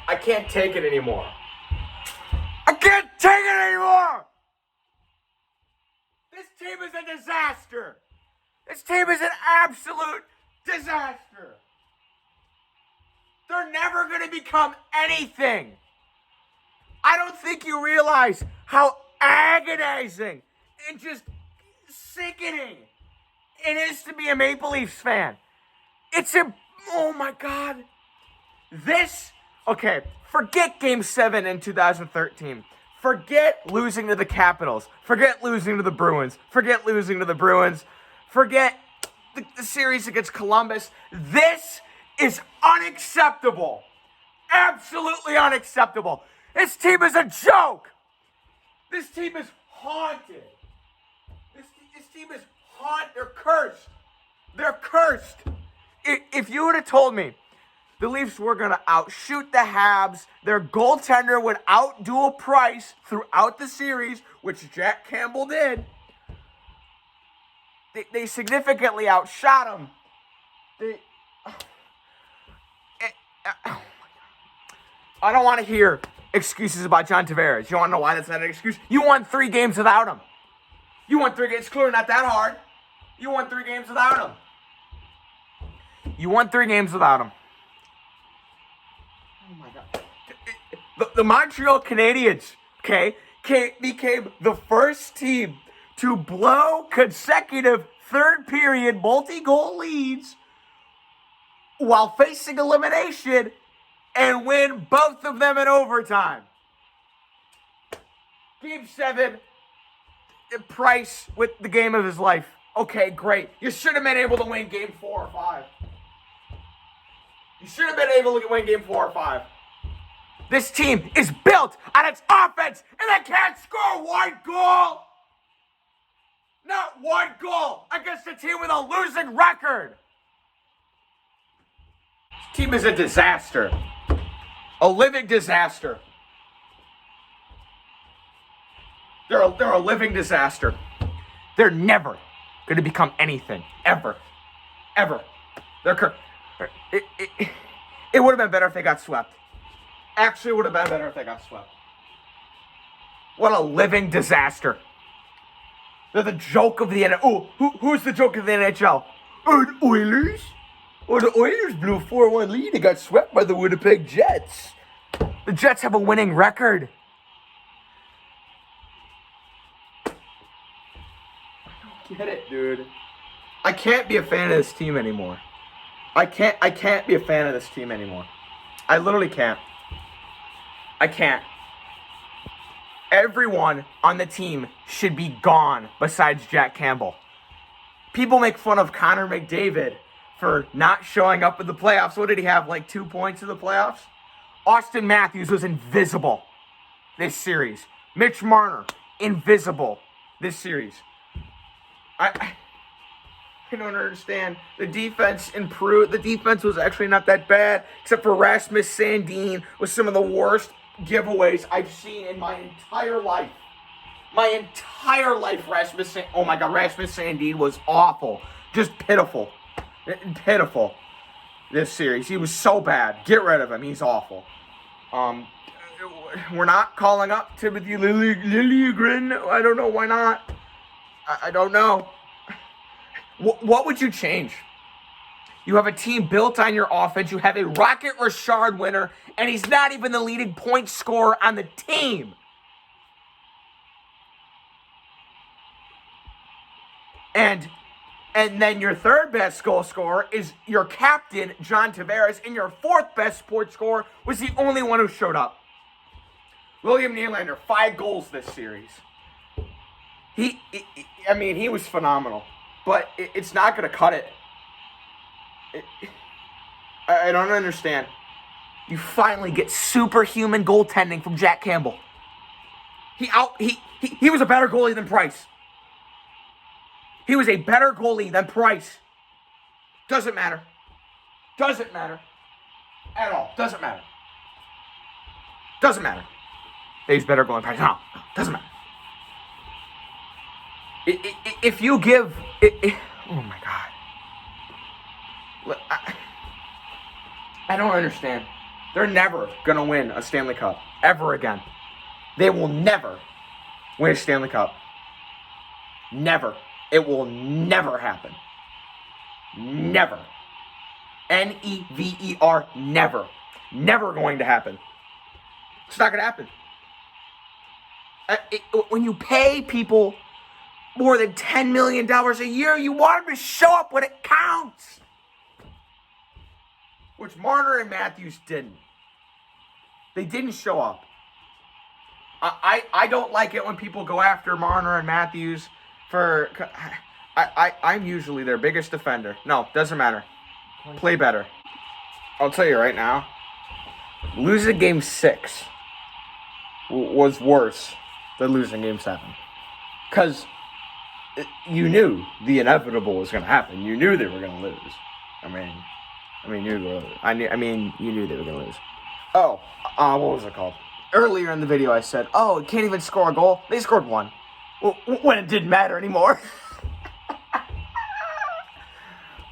I can't take it anymore. I can't take it anymore! This team is a disaster. This team is an absolute disaster. They're never going to become anything. I don't think you realize how agonizing and just sickening it is to be a Maple Leafs fan. Oh my God. Forget Game 7 in 2013. Forget losing to the Capitals. Forget losing to the Bruins. Forget losing to the Bruins. Forget the series against Columbus. This is unacceptable. Absolutely unacceptable. This team is a joke. This team is haunted. This team is haunted. They're cursed. They're cursed. If you would have told me the Leafs were going to outshoot the Habs, their goaltender would outdo a Price throughout the series, which Jack Campbell did. They significantly outshot him. I don't want to hear excuses about John Tavares. You want to know why that's not an excuse? You won 3 games without him. You won 3 games. It's clearly not that hard. You won 3 games without him. You won 3 games without him. Oh my God. The Montreal Canadiens, became the first team to blow consecutive third period multi-goal leads while facing elimination and win both of them in overtime. Game 7, Price with the game of his life. Okay, great. You should have been able to win Game 4 or 5. You should have been able to win Game 4 or 5. This team is built on its offense, and they can't score 1 goal. Not 1 goal against a team with a losing record. This team is a disaster. A living disaster. They're a living disaster. They're never going to become anything. Ever. It would have been better if they got swept. Actually, it would have been better if they got swept. What a living disaster. They're the joke of the NHL. Oh, who's the joke of the NHL? The Oilers? The Oilers blew a 4-1 lead and got swept by the Winnipeg Jets. The Jets have a winning record. I don't get it, dude. I can't be a fan of this team anymore. I can't be a fan of this team anymore. I literally can't. I can't. Everyone on the team should be gone besides Jack Campbell. People make fun of Connor McDavid for not showing up in the playoffs. What did he have, like 2 points in the playoffs? Austin Matthews was invisible this series. Mitch Marner, invisible this series. I don't understand. The defense improved. The defense was actually not that bad, except for Rasmus Sandin with some of the worst giveaways I've seen in my entire life. Rasmus Sandin was awful. Just pitiful. Pitiful. This series. He was so bad. Get rid of him. He's awful. We're not calling up Timothy Liljegren. I don't know why not. I don't know. What would you change? You have a team built on your offense. You have a Rocket Richard winner, and he's not even the leading point scorer on the team. And then your third best goal scorer is your captain, John Tavares, and your fourth best point scorer was the only one who showed up. William Nylander, 5 goals this series. He was phenomenal. But it's not going to cut it. I don't understand. You finally get superhuman goaltending from Jack Campbell. He was a better goalie than Price. He was a better goalie than Price. Doesn't matter. Doesn't matter. At all. Doesn't matter. Doesn't matter. He's better goalie than Price. No. Doesn't matter. If you give... oh my God. I don't understand. They're never going to win a Stanley Cup ever again. They will never win a Stanley Cup. Never. It will never happen. Never. Never. Never. Never going to happen. It's not going to happen. When you pay people more than $10 million a year, you want them to show up when it counts. Which Marner and Matthews didn't. They didn't show up. I don't like it when people go after Marner and Matthews for... I'm usually their biggest defender. No, doesn't matter. Play better. I'll tell you right now. Losing Game 6 was worse than losing Game 7. Because you knew the inevitable was going to happen. You knew they were going to lose. I mean, you knew they were going to lose. Oh, what was it called? Earlier in the video I said, oh, it can't even score a goal. They scored one. When it didn't matter anymore.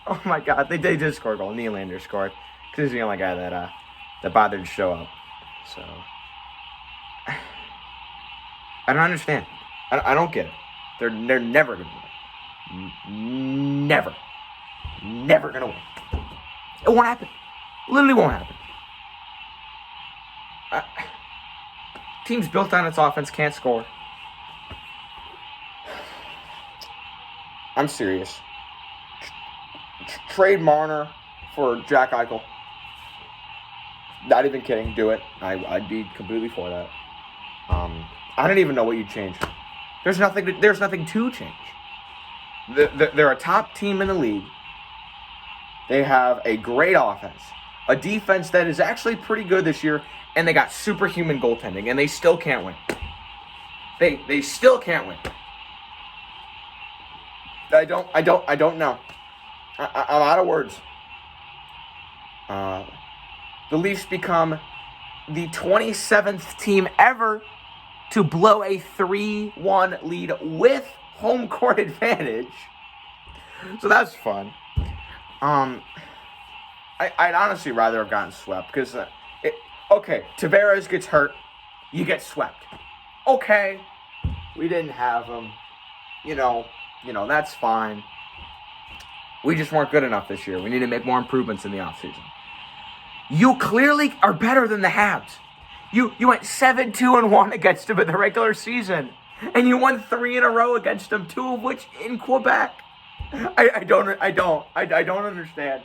Oh my God, they did score a goal. Nylander scored. Because he's the only guy that bothered to show up. So, I don't understand. I don't get it. They're never going to win. Never. Never going to win. It won't happen. Literally won't happen. Teams built on its offense can't score. I'm serious. Trade Marner for Jack Eichel. Not even kidding. Do it. I'd be completely for that. I don't even know what you'd change. There's nothing to change. They're a top team in the league. They have a great offense, a defense that is actually pretty good this year, and they got superhuman goaltending, and they still can't win. They still can't win. I don't know. I'm out of words. The Leafs become the 27th team ever to blow a 3-1 lead with home court advantage. So that's fun. I'd honestly rather have gotten swept because, okay, Tavares gets hurt, you get swept. Okay, we didn't have him. You know, that's fine. We just weren't good enough this year. We need to make more improvements in the offseason. You clearly are better than the Habs. You went 7-2-1 against them in the regular season. And you won 3 in a row against them, 2 of which in Quebec. I don't understand.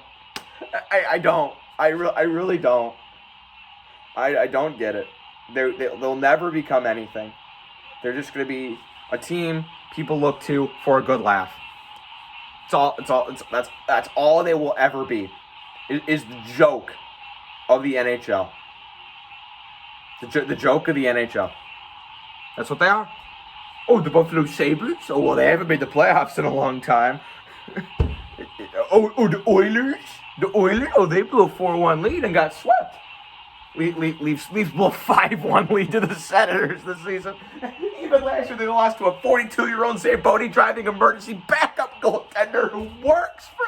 I don't. I really don't. I don't get it. They'll never become anything. They're just going to be a team people look to for a good laugh. That's all they will ever be. Is the joke of the NHL. The joke of the NHL. That's what they are. Oh, the Buffalo Sabres? Oh, well, they haven't made the playoffs in a long time. The Oilers? The Oilers? Oh, they blew a 4-1 lead and got swept. Leafs blew a 5-1 lead to the Senators this season. Even last year, they lost to a 42-year-old St. Bodie driving emergency backup goaltender who works for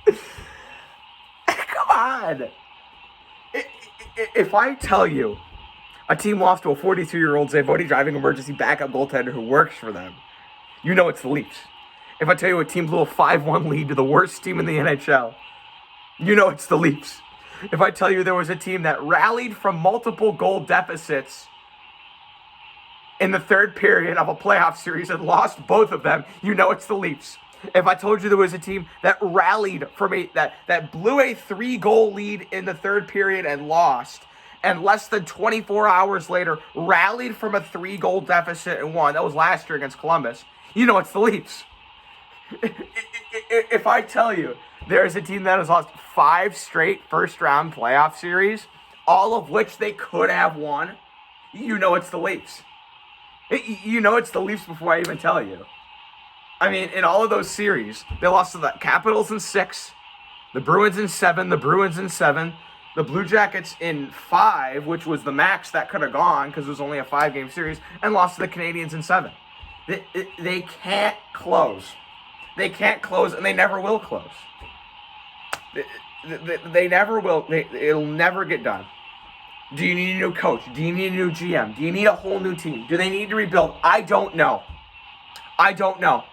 them. Come on. If I tell you a team lost to a 42-year-old St. Bodie driving emergency backup goaltender who works for them, you know it's the Leafs. If I tell you a team blew a 5-1 lead to the worst team in the NHL, you know it's the Leafs. If I tell you there was a team that rallied from multiple goal deficits in the third period of a playoff series and lost both of them, you know it's the Leafs. If I told you there was a team that rallied from that blew a 3-goal lead in the third period and lost, and less than 24 hours later rallied from a 3-goal deficit and won, that was last year against Columbus, you know it's the Leafs. If I tell you there's a team that has lost 5 straight first-round playoff series, all of which they could have won, you know it's the Leafs. You know it's the Leafs before I even tell you. I mean, in all of those series, they lost to the Capitals in 6, the Bruins in 7, the Bruins in 7, the Blue Jackets in 5, which was the max that could have gone because it was only a 5-game series, and lost to the Canadiens in 7. They can't close. They can't close, and they never will close. They never will. It'll never get done. Do you need a new coach? Do you need a new GM? Do you need a whole new team? Do they need to rebuild? I don't know. I don't know.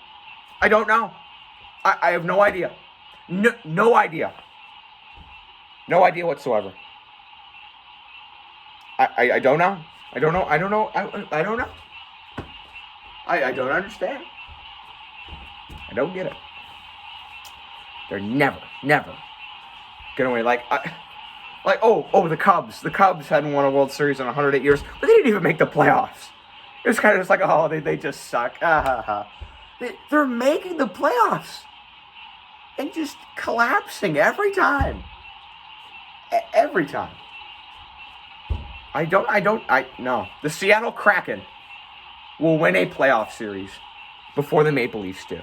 I have no idea. No idea. No idea whatsoever. I don't know. I don't know. I don't know. I don't know. I don't understand. I don't get it. They're never gonna win. The Cubs. The Cubs hadn't won a World Series in 108 years, but they didn't even make the playoffs. It was kind of just like, oh, they just suck. They're making the playoffs and just collapsing every time. Every time. No. The Seattle Kraken will win a playoff series before the Maple Leafs do.